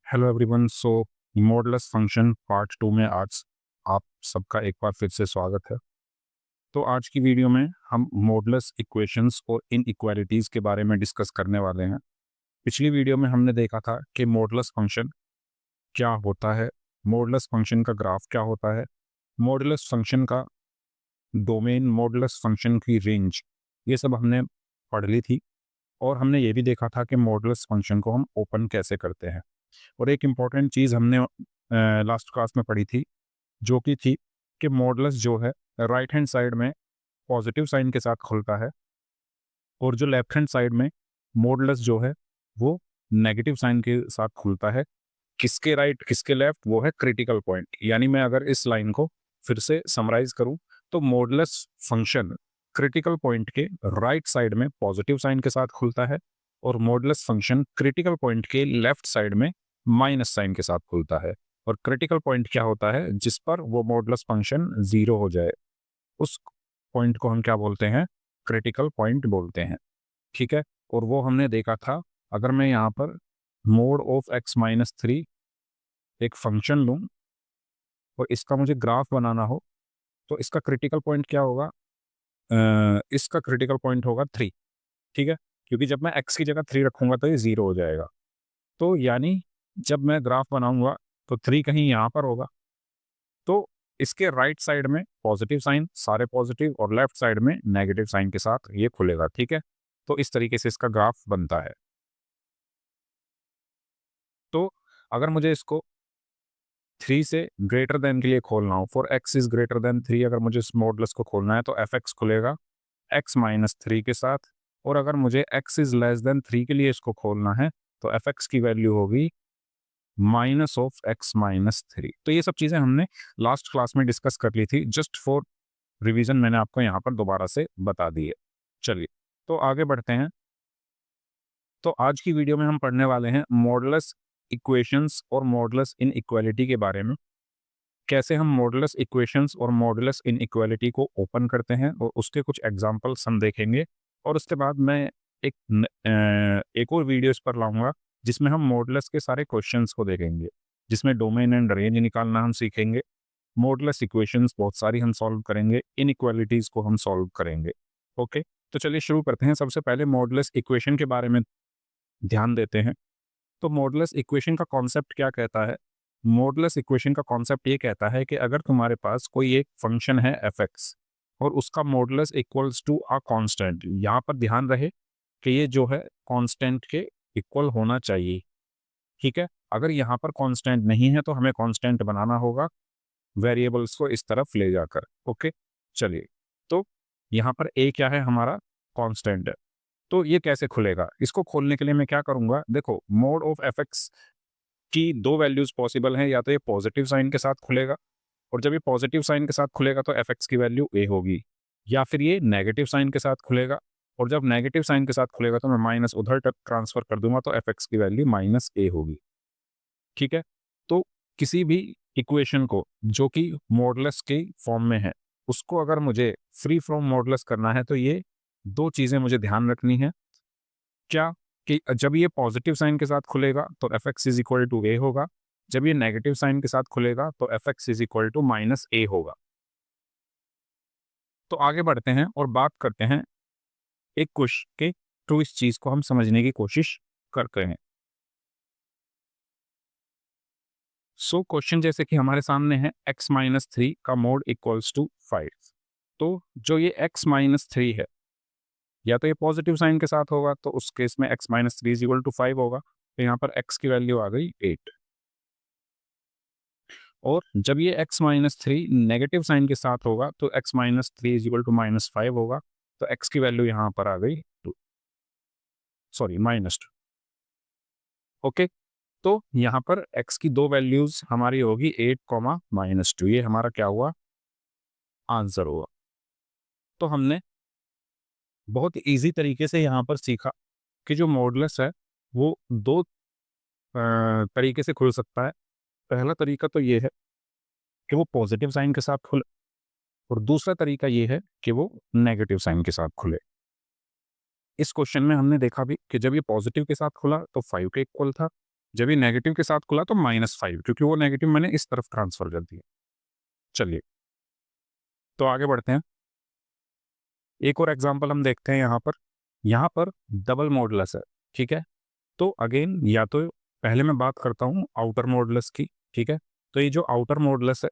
Hello everyone. Modulus function part 2 में आज आप सबका एक बार फिर से स्वागत है। तो आज की वीडियो में हम मॉडुलस इक्वेशंस और इनइक्वालिटीज़ के बारे में डिस्कस करने वाले हैं। पिछली वीडियो में हमने देखा था कि मॉडुलस फंक्शन क्या होता है, मॉडुलस फंक्शन का ग्राफ क्या होता है, मॉडुलस फंक्शन का डोमेन, मॉडुलस फंक्शन की रेंज, ये सब हमने पढ़ ली थी। और हमने ये भी देखा था कि मॉडुलस फंक्शन को हम ओपन कैसे करते हैं। और एक इम्पॉर्टेंट चीज़ हमने लास्ट क्लास में पढ़ी थी, जो कि थी कि मॉडुलस जो है राइट हैंड साइड में पॉजिटिव साइन के साथ खुलता है और जो लेफ्ट हैंड साइड में मॉडुलस जो है वो नेगेटिव साइन के साथ खुलता है। किसके राइट किसके लेफ्ट, वो है क्रिटिकल पॉइंट। यानी मैं अगर इस लाइन को फिर से समराइज करूं तो मॉडुलस फंक्शन क्रिटिकल पॉइंट के राइट साइड में पॉजिटिव साइन के साथ खुलता है और मॉडुलस फंक्शन क्रिटिकल पॉइंट के लेफ्ट साइड में माइनस साइन के साथ खुलता है। और क्रिटिकल पॉइंट क्या होता है? जिस पर वो मॉडुलस फंक्शन जीरो हो जाए, उस पॉइंट को हम क्या बोलते हैं? क्रिटिकल पॉइंट बोलते हैं। ठीक है। और वो हमने देखा था, अगर मैं यहाँ पर मोड ऑफ x-3 एक फंक्शन लूं और इसका मुझे ग्राफ बनाना हो तो इसका क्रिटिकल पॉइंट क्या होगा? इसका क्रिटिकल पॉइंट होगा 3। ठीक है, क्योंकि जब मैं x की जगह 3 रखूंगा तो ये 0 हो जाएगा। तो यानी जब मैं ग्राफ बनाऊंगा तो 3 कहीं यहाँ पर होगा। तो इसके राइट साइड में पॉजिटिव साइन, सारे पॉजिटिव, और लेफ्ट साइड में नेगेटिव साइन के साथ ये खुलेगा। ठीक है, तो इस तरीके से इसका ग्राफ बनता है। तो अगर मुझे इसको 3 से ग्रेटर देन के लिए खोलना हो, for x is greater than 3, अगर मुझे इस मॉडुलस को खोलना है तो fx खुलेगा x-3 के साथ। और अगर मुझे x इज लेस देन 3 के लिए इसको खोलना है तो fx की वैल्यू होगी माइनस ऑफ x-3। तो ये सब चीज़ें हमने लास्ट क्लास में डिस्कस कर ली थी। जस्ट फॉर रिवीजन मैंने आपको यहाँ पर दोबारा से बता दी है। चलिए, तो आगे बढ़ते हैं। तो आज की वीडियो में हम पढ़ने वाले हैं मॉडुलस इक्वेशंस और मॉडुलस इनइक्वालिटी के बारे में। कैसे हम मॉडुलस इक्वेशंस और मॉडुलस इनइक्वालिटी को ओपन करते हैं और उसके कुछ एग्जांपल्स हम देखेंगे। और उसके बाद मैं एक और वीडियो इस पर लाऊंगा जिसमें हम मॉडुलस के सारे क्वेश्चंस को देखेंगे, जिसमें डोमेन एंड रेंज निकालना हम सीखेंगे। मॉडुलस इक्वेशंस बहुत सारी हम सॉल्व करेंगे, इनइक्वालिटीज को हम सॉल्व करेंगे। ओके, तो चलिए शुरू करते हैं। सबसे पहले मॉडुलस इक्वेशन के बारे में ध्यान देते हैं। तो मॉडुलस इक्वेशन का कॉन्सेप्ट क्या कहता है? मॉडुलस इक्वेशन का कॉन्सेप्ट ये कहता है कि अगर तुम्हारे पास कोई एक फंक्शन है f(x) और उसका modulus equals to a constant, यहाँ पर ध्यान रहे कि ये जो है कांस्टेंट के इक्वल होना चाहिए। ठीक है, अगर यहाँ पर कांस्टेंट नहीं है तो हमें कांस्टेंट बनाना होगा वेरिएबल्स को इस तरफ ले जाकर। ओके, चलिए, तो यहाँ पर a क्या है? हमारा कांस्टेंट है। तो ये कैसे खुलेगा? इसको खोलने के लिए मैं क्या करूंगा? देखो, मोड ऑफ fx की दो वैल्यूज पॉसिबल हैं। या तो ये पॉजिटिव साइन के साथ खुलेगा, और जब ये पॉजिटिव साइन के साथ खुलेगा तो fx की वैल्यू a होगी, या फिर ये नेगेटिव साइन के साथ खुलेगा, और जब नेगेटिव साइन के साथ खुलेगा तो मैं माइनस उधर तक ट्रांसफर कर दूंगा तो fx की वैल्यू माइनस a होगी। ठीक है, तो किसी भी इक्वेशन को जो कि मॉडुलस के फॉर्म में है, उसको अगर मुझे फ्री फ्रॉम मॉडुलस करना है तो ये दो चीज़ें मुझे ध्यान रखनी है। क्या? कि जब ये पॉजिटिव साइन के साथ खुलेगा तो fx is equal to a होगा, जब ये नेगेटिव साइन के साथ खुलेगा तो fx is equal to minus a होगा। तो आगे बढ़ते हैं और बात करते हैं एक क्वेश्चन के थ्रू, इस चीज को हम समझने की कोशिश करते हैं। सो क्वेश्चन जैसे कि हमारे सामने है x-3 का मोड इक्वल्स टू 5। तो जो ये x-3 है, या तो ये पॉजिटिव साइन के साथ होगा तो उस केस में x-3 इज इक्वल टू 5 होगा। तो यहाँ पर x की वैल्यू आ गई 8। और जब ये x-3 नेगेटिव साइन के साथ होगा तो x-3 इज इक्वल टू -5 होगा। तो x की वैल्यू यहाँ पर आ गई 2, सॉरी -2। ओके, तो यहाँ पर x की दो वैल्यूज हमारी होगी 8 कॉमा -2। ये हमारा क्या हुआ? आंसर हुआ। तो हमने बहुत इजी तरीके से यहाँ पर सीखा कि जो मॉडुलस है वो दो तरीके से खुल सकता है। पहला तरीका तो ये है कि वो पॉजिटिव साइन के साथ खुले, और दूसरा तरीका ये है कि वो नेगेटिव साइन के साथ खुले। इस क्वेश्चन में हमने देखा भी कि जब ये पॉजिटिव के साथ खुला तो 5 के इक्वल था, जब ये नेगेटिव के साथ खुला तो -5, क्योंकि वो नेगेटिव मैंने इस तरफ ट्रांसफर कर दिया। चलिए, तो आगे बढ़ते हैं। एक और एग्जांपल हम देखते हैं यहाँ पर डबल मॉडुलस है, ठीक है। तो अगेन या तो पहले मैं बात करता हूँ आउटर मॉडुलस की, ठीक है। तो ये जो आउटर मॉडुलस है,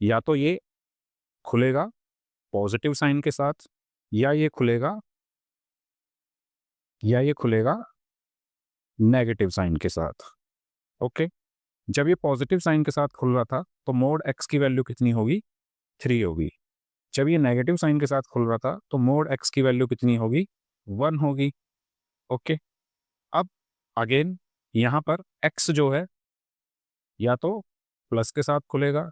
या तो ये खुलेगा पॉजिटिव साइन के साथ, या ये खुलेगा नेगेटिव साइन के साथ। ओके, जब ये पॉजिटिव साइन के साथ खुल रहा था तो मोड एक्स की वैल्यू कितनी होगी? 3 होगी। जब ये नेगेटिव साइन के साथ खुल रहा था तो मोड एक्स की वैल्यू कितनी होगी? 1 होगी। ओके, अब अगेन यहाँ पर एक्स जो है या तो प्लस के साथ खुलेगा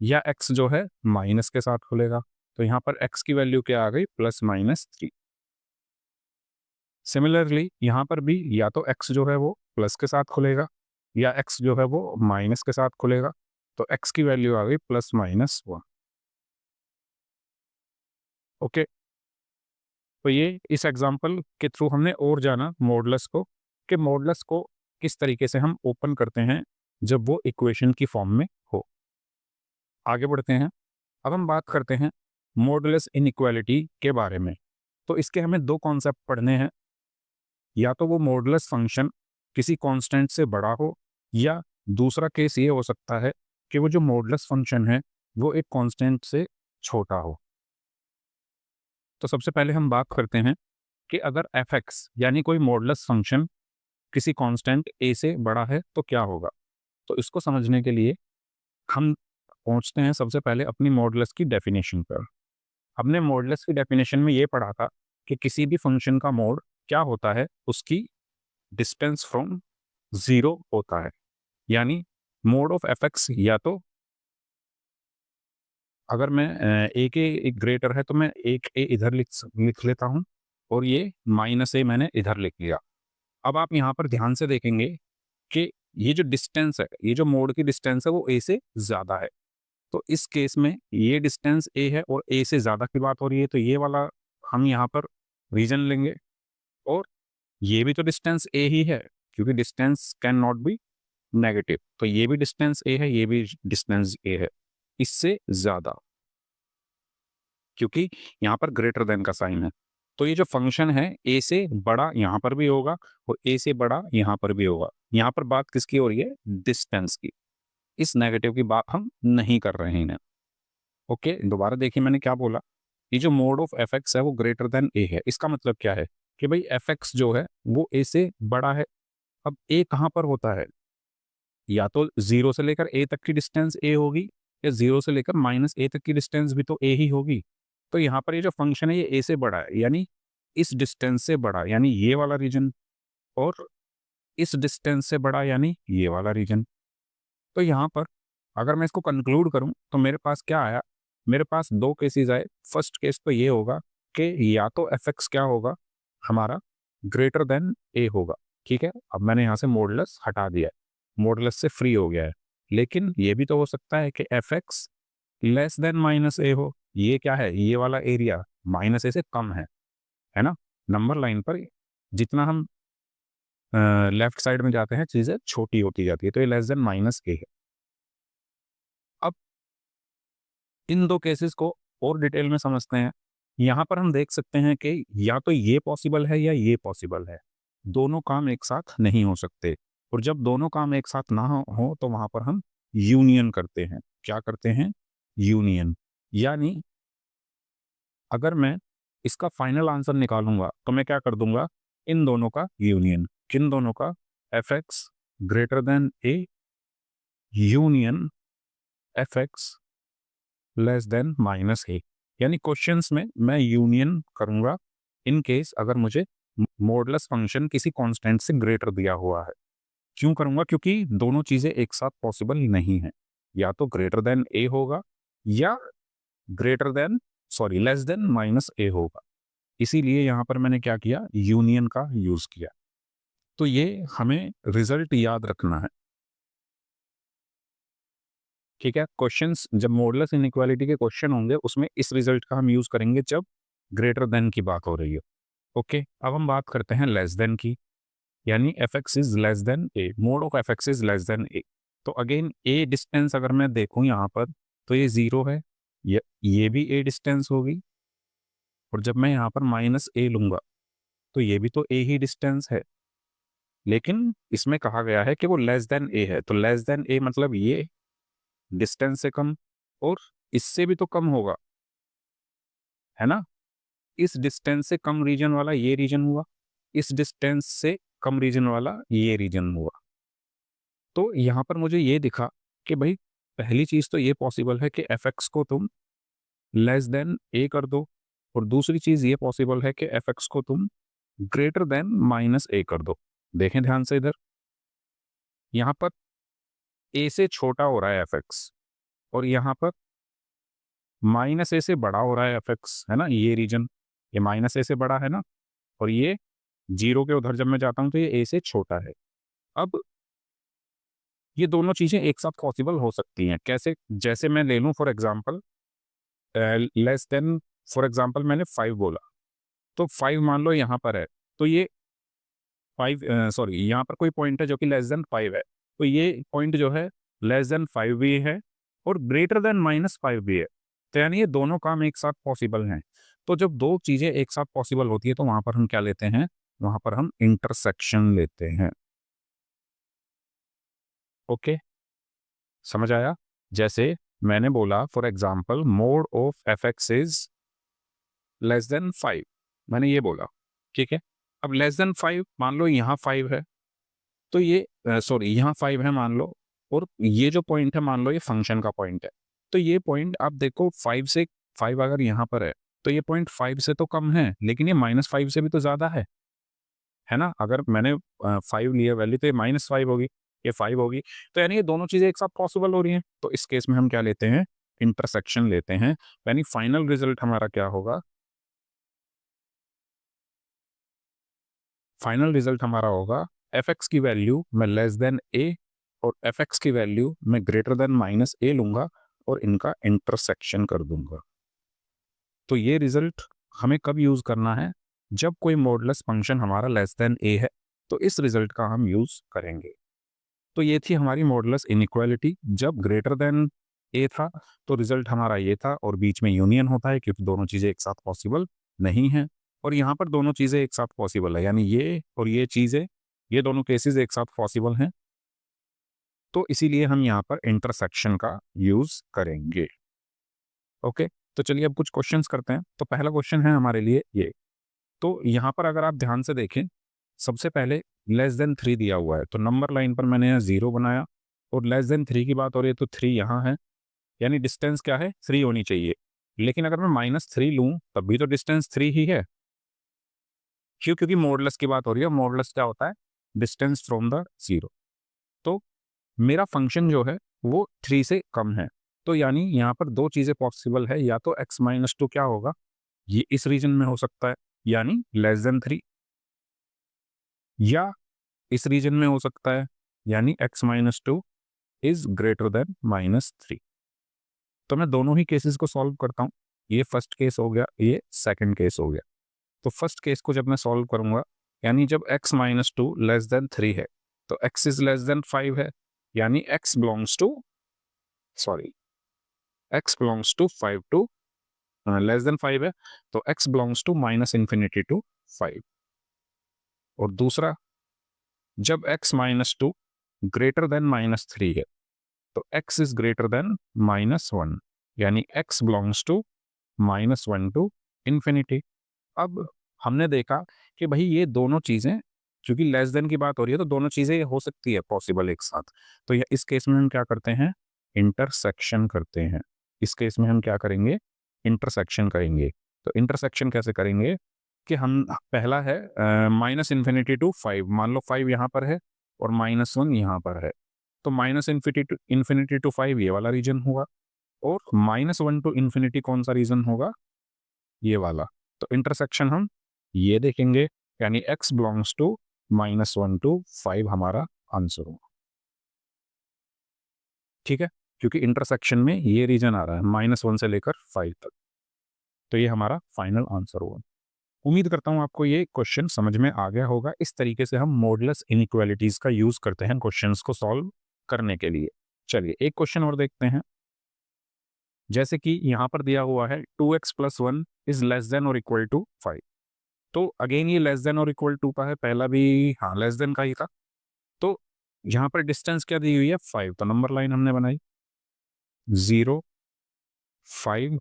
या एक्स जो है माइनस के साथ खुलेगा। तो यहाँ पर एक्स की वैल्यू क्या आ गई? +-3। सिमिलरली यहाँ पर भी या तो एक्स जो है वो प्लस के साथ खुलेगा या एक्स जो है वो माइनस के साथ खुलेगा। तो एक्स की वैल्यू आ गई +-1। ओके, तो ये इस एग्जांपल के थ्रू हमने और जाना मॉडुलस को, कि मॉडुलस को किस तरीके से हम ओपन करते हैं जब वो इक्वेशन की फॉर्म में हो। आगे बढ़ते हैं। अब हम बात करते हैं मॉडुलस इनइक्वालिटी के बारे में। तो इसके हमें दो कॉन्सेप्ट पढ़ने हैं। या तो वो मॉडुलस फंक्शन किसी कांस्टेंट से बड़ा हो, या दूसरा केस ये हो सकता है कि वो जो मॉडुलस फंक्शन है वो एक कांस्टेंट से छोटा हो। तो सबसे पहले हम बात करते हैं कि अगर f(x) यानी कोई मॉडुलस फंक्शन किसी कांस्टेंट a से बड़ा है तो क्या होगा। तो इसको समझने के लिए हम पहुंचते हैं सबसे पहले अपनी मॉडुलस की डेफिनेशन पर। हमने मॉडुलस की डेफिनेशन में ये पढ़ा था कि किसी भी फंक्शन का मोड क्या होता है? उसकी डिस्टेंस फ्रॉम 0 होता है। यानी मोड ऑफ f(x) या तो अगर मैं a के एक ग्रेटर है तो मैं एक a इधर लिख लेता हूँ और ये -a मैंने इधर लिख लिया। अब आप यहाँ पर ध्यान से देखेंगे कि ये जो डिस्टेंस है, ये जो मोड की डिस्टेंस है वो a से ज़्यादा है। तो इस केस में ये डिस्टेंस a है और a से ज़्यादा की बात हो रही है, तो ये वाला हम यहाँ पर रीजन लेंगे। और ये भी तो डिस्टेंस a ही है, क्योंकि distance can not B negative. तो ये भी डिस्टेंस a है, ये भी डिस्टेंस a है, इससे ज़्यादा, क्योंकि यहाँ पर ग्रेटर देन का साइन है। तो ये जो फंक्शन है a से बड़ा यहाँ पर भी होगा और a से बड़ा यहाँ पर भी होगा। यहाँ पर बात किसकी हो रही है? डिस्टेंस की। इस नेगेटिव की बात हम नहीं कर रहे हैं। ओके, दोबारा देखिए मैंने क्या बोला। ये जो मोड ऑफ f(x) है वो ग्रेटर देन a है। इसका मतलब क्या है कि भाई f(x) जो है वो a से बड़ा है। अब a कहाँ पर होता है? या तो 0 से लेकर a तक की डिस्टेंस a होगी, या 0 से लेकर -a तक की डिस्टेंस भी तो a ही होगी। तो यहाँ पर ये जो फंक्शन है ये a से बड़ा है, यानी इस डिस्टेंस से बड़ा, यानी ये वाला रीजन, और इस डिस्टेंस से बड़ा यानी ये वाला रीजन। तो यहाँ पर अगर मैं इसको कंक्लूड करूँ तो मेरे पास क्या आया? मेरे पास दो केसेस आए। फर्स्ट केस तो ये होगा कि या तो f(x) क्या होगा हमारा? ग्रेटर देन a होगा। ठीक है, अब मैंने यहाँ से मॉडुलस हटा दिया है, मॉडुलस से फ्री हो गया है। लेकिन ये भी तो हो सकता है कि f(x) लेस देन -a हो। ये क्या है? ये वाला एरिया -a से कम है ना। नंबर लाइन पर जितना हम लेफ्ट साइड में जाते हैं चीज़ें छोटी होती जाती है, तो ये लेस देन -a है। अब इन दो केसेस को और डिटेल में समझते हैं। यहाँ पर हम देख सकते हैं कि या तो ये पॉसिबल है या ये पॉसिबल है। दोनों काम एक साथ नहीं हो सकते, और जब दोनों काम एक साथ ना हो तो वहाँ पर हम यूनियन करते हैं। क्या करते हैं? यूनियन। यानी अगर मैं इसका फाइनल आंसर निकालूंगा तो मैं क्या कर दूंगा? इन दोनों का यूनियन। किन दोनों का? f(x) greater than a union f(x) less than -a। यानी क्वेश्चंस में मैं यूनियन करूंगा इन केस अगर मुझे मॉडुलस फंक्शन किसी कांस्टेंट से ग्रेटर दिया हुआ है। क्यों करूंगा? क्योंकि दोनों चीजें एक साथ पॉसिबल नहीं है। या तो ग्रेटर देन a होगा या greater than less than -a होगा। इसीलिए यहां पर मैंने क्या किया? यूनियन का यूज किया। तो ये हमें रिजल्ट याद रखना है। ठीक है, क्वेश्चंस जब मॉडुलस इनइक्वालिटी के क्वेश्चन होंगे उसमें इस रिजल्ट का हम यूज करेंगे जब ग्रेटर देन की बात हो रही है। ओके, अब हम बात करते हैं लेस देन की। यानी F X is less than A, mode of F X is less than A. तो अगेन ए डिस्टेंस अगर मैं देखूं यहाँ पर तो ये 0 है, ये भी ए डिस्टेंस होगी, और जब मैं यहाँ पर माइनस ए लूंगा तो ये भी तो ए ही डिस्टेंस है, लेकिन इसमें कहा गया है कि वो लेस देन ए है। तो लेस देन ए मतलब ये डिस्टेंस से कम, और इससे भी तो कम होगा, है ना। इस डिस्टेंस से कम रीजन वाला ये रीजन हुआ, इस डिस्टेंस से कम रीजन वाला ये रीजन हुआ। तो यहाँ पर मुझे ये दिखा कि भाई पहली चीज तो ये पॉसिबल है कि एफ एक्स को तुम लेस देन ए कर दो, और दूसरी चीज ये पॉसिबल है कि एफ एक्स को तुम ग्रेटर देन माइनस ए कर दो। देखें ध्यान से इधर, यहाँ पर ए से छोटा हो रहा है एफ एक्स, और यहाँ पर माइनस ए से बड़ा हो रहा है एफ एक्स, है ना। ये रीजन ये माइनस ए से बड़ा है ना, और ये 0 के उधर जब मैं जाता हूं तो ये ए से छोटा है। अब ये दोनों चीजें एक साथ पॉसिबल हो सकती हैं, कैसे? जैसे मैं ले लूं for example less than, for example मैंने 5 बोला, तो 5 मान लो यहाँ पर है, तो ये 5 सॉरी यहाँ पर कोई पॉइंट है जो कि लेस देन 5 है, तो ये पॉइंट जो है लेस देन 5 भी है और ग्रेटर देन माइनस 5 भी है। तो यानी ये दोनों काम एक साथ पॉसिबल हैं। तो जब दो चीजें एक साथ पॉसिबल होती है तो वहां पर हम क्या लेते हैं? वहां पर हम इंटरसेक्शन लेते हैं। ओके, समझ आया? जैसे मैंने बोला for example mode of F X is less than 5, मैंने ये बोला, ठीक है। अब लेस देन 5 मान लो यहाँ 5 है, तो ये सॉरी यहाँ 5 है मान लो, और ये जो पॉइंट है मान लो ये फंक्शन का पॉइंट है। तो ये पॉइंट आप देखो 5 से, 5 अगर यहाँ पर है तो ये पॉइंट 5 से तो कम है, लेकिन ये -5 से भी तो ज़्यादा है ना। अगर मैंने 5 लिया वैल्यू तो ये -5 होगी, ये 5 होगी। तो यानी ये दोनों चीज़ें एक साथ पॉसिबल हो रही हैं। तो इस केस में हम क्या लेते हैं? इंटरसेक्शन लेते हैं। यानी फाइनल रिजल्ट हमारा क्या होगा? फाइनल रिजल्ट हमारा होगा एफ एक्स की वैल्यू मैं लेस देन ए और एफ एक्स की वैल्यू मैं ग्रेटर देन माइनस ए लूंगा और इनका इंटरसेक्शन कर दूंगा। तो ये रिजल्ट हमें कब यूज करना है? जब कोई मॉडुलस फंक्शन हमारा लेस देन ए है, तो इस रिजल्ट का हम यूज करेंगे। तो ये थी हमारी मॉडुलस इनइक्वालिटी। जब ग्रेटर देन ए था तो रिजल्ट हमारा ये था, और बीच में यूनियन होता है क्योंकि दोनों चीजें एक साथ पॉसिबल नहीं है। और यहाँ पर दोनों चीजें एक साथ पॉसिबल है, यानी ये और ये चीजें, ये दोनों केसेस एक साथ पॉसिबल हैं। तो इसीलिए हम यहाँ पर इंटरसेक्शन का यूज करेंगे। ओके, तो चलिए अब कुछ क्वेश्चंस करते हैं। तो पहला क्वेश्चन है हमारे लिए ये। तो यहाँ पर अगर आप ध्यान से देखें, सबसे पहले लेस देन 3 दिया हुआ है, तो नंबर लाइन पर मैंने यहाँ 0 बनाया, और लेस देन 3 की बात हो रही है तो 3 यहाँ है, यानी डिस्टेंस क्या है? 3 होनी चाहिए। लेकिन अगर मैं -3 लूँ तब भी तो डिस्टेंस 3 ही है। क्यों? क्योंकि मॉडुलस की बात हो रही है। मॉडुलस क्या होता है? Distance from the 0। तो मेरा फंक्शन जो है वो 3 से कम है। तो यानी यहाँ पर दो चीज़ें पॉसिबल है, या तो x-2 क्या होगा, ये इस रीजन में हो सकता है यानी लेस देन 3, या इस रीजन में हो सकता है यानी x-2 इज ग्रेटर देन -3। तो मैं दोनों ही केसेस को सॉल्व करता हूँ। ये फर्स्ट केस हो गया, ये सेकंड केस हो गया। तो फर्स्ट केस को जब मैं सॉल्व करूंगा, यानी जब x-2 लेस देन 3 है तो x इज लेस देन 5 है, यानी x belongs to, sorry, x belongs to 5 to less than 5 है, तो x बिलोंग्स टू -∞ टू 5। और दूसरा, जब x-2 ग्रेटर देन -3 है तो x इज ग्रेटर देन -1, यानी x belongs to -1 to infinity. अब हमने देखा कि भाई ये दोनों चीजें, क्योंकि लेस देन की बात हो रही है तो दोनों चीजें हो सकती है पॉसिबल एक साथ। तो ये इस केस में हम क्या करते हैं? इंटरसेक्शन करते हैं। इस केस में हम क्या करेंगे? इंटरसेक्शन करेंगे। तो इंटरसेक्शन कैसे करेंगे कि हम, पहला है -∞ टू 5, मान लो 5 यहाँ पर है और -1 यहाँ पर है, तो -∞ टू 5 ये वाला रीजन होगा, और -1 टू इन्फिनिटी कौन सा रीजन होगा? ये वाला। तो इंटरसेक्शन हम ये देखेंगे, यानी x बिलोंग्स टू -1 टू 5 हमारा आंसर होगा। ठीक है, क्योंकि इंटरसेक्शन में ये रीजन आ रहा है -1 से लेकर 5 तक, तो ये हमारा फाइनल आंसर होगा। उम्मीद करता हूँ आपको ये क्वेश्चन समझ में आ गया होगा। इस तरीके से हम मॉडुलस इनइक्वालिटीज का यूज करते हैं क्वेश्चंस को सॉल्व करने के लिए। चलिए एक क्वेश्चन और देखते हैं। जैसे कि यहाँ पर दिया हुआ है 2x + 1 इज लेस देन और इक्वल टू 5। तो अगेन ये लेस देन और इक्वल टू का है, पहला भी हाँ लेस देन का ही था। तो यहाँ पर डिस्टेंस क्या दी हुई है 5, तो नंबर लाइन हमने बनाई 0, 5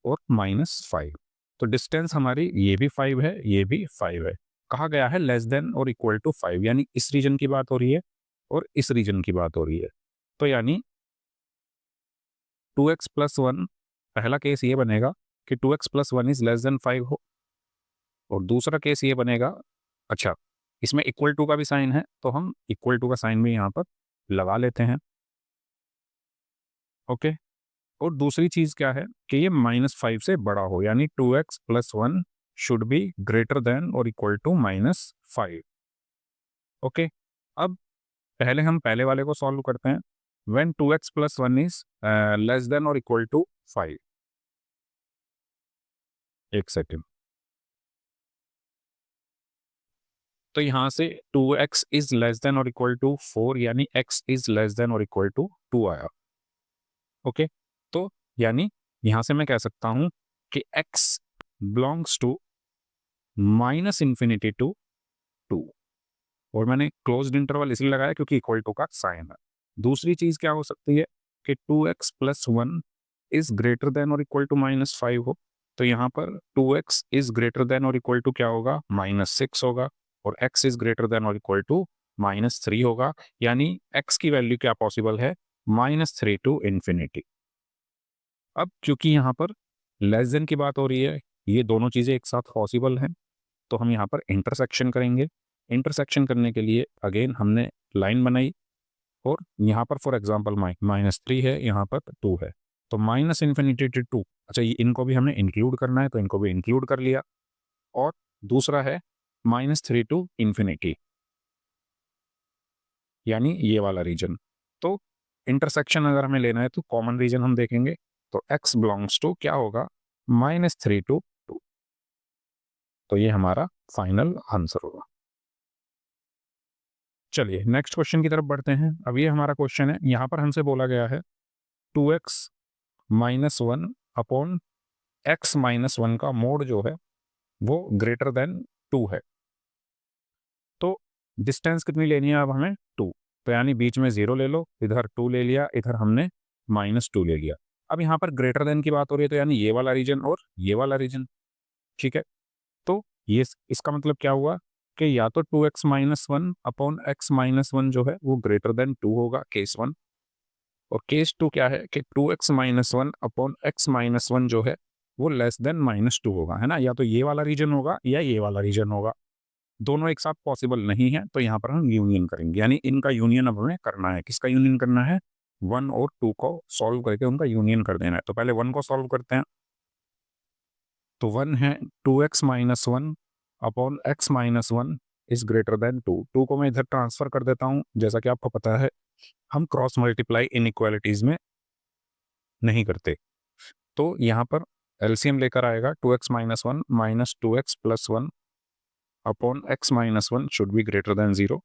और -5। तो डिस्टेंस हमारी ये भी 5 है, ये भी 5 है। कहा गया है लेस देन और इक्वल टू 5, यानी इस रीजन की बात हो रही है और इस रीजन की बात हो रही है। तो यानी 2x + 1, पहला केस ये बनेगा कि 2x + 1 इज लेस देन 5 हो, और दूसरा केस ये बनेगा, अच्छा इसमें इक्वल टू का भी साइन है तो हम इक्वल टू का साइन भी यहाँ पर लगा लेते हैं। ओके, और दूसरी चीज क्या है कि ये -5 से बड़ा हो, यानी 2x + 1 should be greater than और इक्वल टू -5। ओके, अब पहले हम पहले वाले को सॉल्व करते हैं। When 2x + 1 is less then और इक्वल टू 5। एक सेकेंड, तो यहां से 2x इज लेस देन और इक्वल टू 4, यानी x इज लेस देन और इक्वल टू 2 आया। ओके, तो यानी यहां से मैं कह सकता हूं कि x बिलोंग्स टू -∞ टू 2, और मैंने क्लोज्ड इंटरवल इसलिए लगाया क्योंकि इक्वल टू का साइन है। दूसरी चीज क्या हो सकती है कि 2x + 1 इज ग्रेटर देन और इक्वल टू -5 हो, तो यहाँ पर 2x इज ग्रेटर देन और इक्वल टू क्या होगा -6 होगा, और x इज ग्रेटर देन और इक्वल टू -3 होगा। यानी x की वैल्यू क्या पॉसिबल है -3 टू इन्फिनिटी। अब क्योंकि यहाँ पर लेस देन की बात हो रही है, ये दोनों चीजें एक साथ पॉसिबल हैं, तो हम यहाँ पर इंटरसेक्शन करेंगे। इंटरसेक्शन करने के लिए अगेन हमने लाइन बनाई, और यहाँ पर फॉर एग्जांपल -3 है, यहाँ पर 2 है, तो -∞ टू 2। अच्छा, ये इनको भी हमें इंक्लूड करना है तो इनको भी इंक्लूड कर लिया। और दूसरा है -3 टू इन्फिनिटी, यानी ये वाला रीजन। तो इंटरसेक्शन अगर हमें लेना है तो कॉमन रीजन हम देखेंगे, तो x बिलोंग्स टू क्या होगा -3 टू 2। तो ये हमारा फाइनल आंसर होगा। चलिए नेक्स्ट क्वेश्चन की तरफ बढ़ते हैं। अब ये हमारा क्वेश्चन है, यहाँ पर हमसे बोला गया है 2x - 1 अपॉन x - 1 का मोड जो है वो ग्रेटर देन 2 है। तो डिस्टेंस कितनी लेनी है अब हमें 2, तो यानी बीच में 0 ले लो, इधर 2 ले लिया, इधर हमने -2 ले लिया। अब यहाँ पर ग्रेटर देन की बात हो रही है, तो यानी ये वाला रीजन और ये वाला रीजन। ठीक है, तो ये इसका मतलब क्या हुआ कि या तो 2x - 1 अपॉन x - 1 जो है वो ग्रेटर देन 2 होगा, केस 1। और केस 2 क्या है कि 2x - 1 अपॉन x - 1 जो है वो लेस देन -2 होगा, है ना। या तो ये वाला रीजन होगा या ये वाला रीजन होगा, दोनों एक साथ पॉसिबल नहीं है, तो यहाँ पर हम यूनियन करेंगे। यानी इनका यूनियन अब हमें करना है। किसका यूनियन करना है 1 और 2 को सॉल्व करके उनका यूनियन कर देना है। तो पहले 1 को सॉल्व करते हैं। तो 1 है 2x - 1 upon x - 1 is greater than 2। 2 को मैं इधर ट्रांसफर कर देता हूँ। जैसा कि आपको पता है हम क्रॉस मल्टीप्लाई इनइक्वालिटीज में नहीं करते, तो यहाँ पर एलसीएम लेकर आएगा 2x - 1 minus 2x + 1 upon x - 1 should be greater than 0।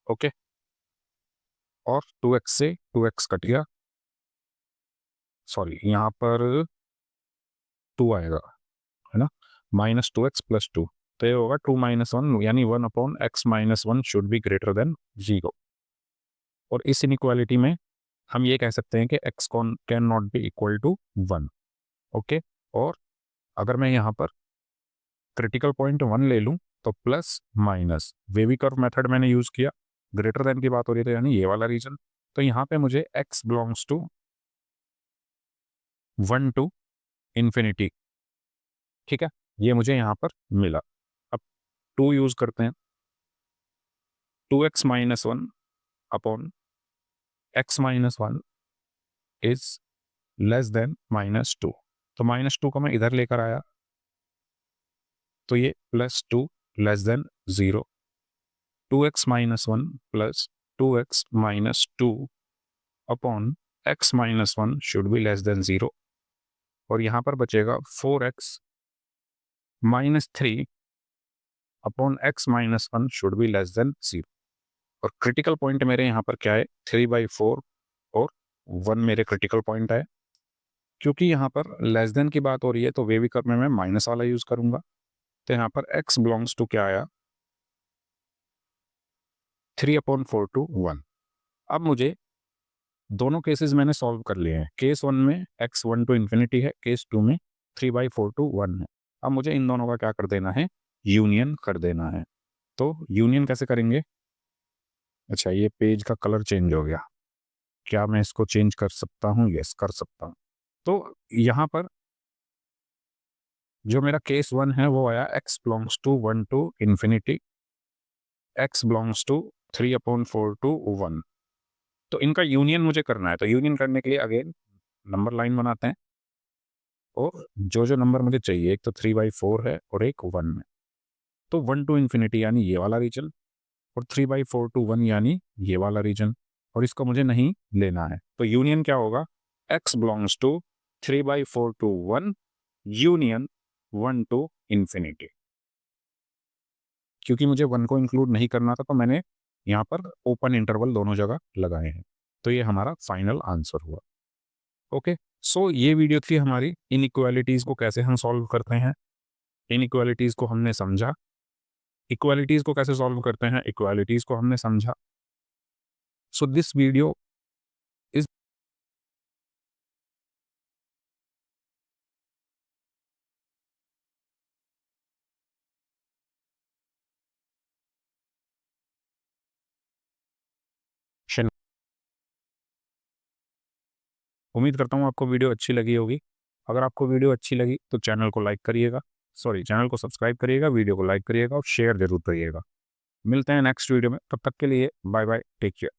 Okay, और 2x से 2x कट गया, सॉरी यहाँ पर 2 आएगा, है ना, -2x + 2, तो ये होगा 2 - 1 यानी 1 upon x - 1 should be greater than 0। और इस इनइक्वालिटी में हम ये कह सकते हैं कि x can not be equal to 1। Okay, और अगर मैं यहाँ पर क्रिटिकल पॉइंट 1 ले लूँ तो plus minus wavy curve method मैंने यूज किया। ग्रेटर देन की बात हो रही है तो यानी ये वाला रीजन, तो यहाँ पे मुझे x belongs to 1 to infinity. ठीक है, ये मुझे यहाँ पर मिला। अब 2 यूज करते हैं, 2x - 1 upon x - 1 is less then -2। तो -2 को मैं इधर लेकर आया, तो ये +2 less than 0। 2x - 1 plus 2x - 2 upon x - 1 should be less than 0। और यहाँ पर बचेगा 4x -3 upon x minus 1 should be less than 0। और क्रिटिकल पॉइंट मेरे यहाँ पर क्या है, 3/4 और 1 मेरे क्रिटिकल पॉइंट है। क्योंकि यहाँ पर लेस देन की बात हो रही है तो वेव कर्व में मैं माइनस वाला यूज करूंगा। तो यहाँ पर x बिलोंग्स टू क्या आया, 3/4 टू 1। अब मुझे दोनों केसेस मैंने सॉल्व कर लिए हैं। केस 1 में x1 टू इन्फिनिटी है, केस 2 में 3/4 टू 1 है। अब मुझे इन दोनों का क्या कर देना है, यूनियन कर देना है। तो यूनियन कैसे करेंगे, अच्छा ये पेज का कलर चेंज हो गया, क्या मैं इसको चेंज कर सकता हूँ, यस कर सकता हूँ। तो यहाँ पर जो मेरा केस 1 है वो आया x belongs to 1 to infinity, x belongs to 3/4 to 1। तो इनका यूनियन मुझे करना है। तो यूनियन करने के लिए अगेन नंबर लाइन बनाते हैं और जो जो नंबर मुझे चाहिए, एक तो 3/4 है और एक 1 है। तो 1 टू इन्फिनिटी यानी ये वाला रीजन, और 3/4 टू 1 यानी ये वाला रीजन, और इसको मुझे नहीं लेना है। तो यूनियन क्या होगा, x belongs to 3/4 to 1 union 1 to infinity. क्योंकि मुझे 1 को इंक्लूड नहीं करना था तो मैंने यहाँ पर ओपन इंटरवल दोनों जगह लगाए हैं। तो ये हमारा फाइनल आंसर हुआ। ओके, सो ये वीडियो थी हमारी इनइक्वालिटीज़ को कैसे हम सॉल्व करते हैं। इनइक्वालिटीज़ को हमने समझा, इक्वालिटीज़ को कैसे सॉल्व करते हैं, इक्वालिटीज़ को हमने समझा। सो दिस वीडियो इज उम्मीद करता हूँ आपको वीडियो अच्छी लगी होगी। अगर आपको वीडियो अच्छी लगी तो चैनल को लाइक करिएगा, चैनल को सब्सक्राइब करिएगा, वीडियो को लाइक करिएगा और शेयर जरूर करिएगा। मिलते हैं नेक्स्ट वीडियो में, तब तक के लिए बाय बाय, टेक केयर।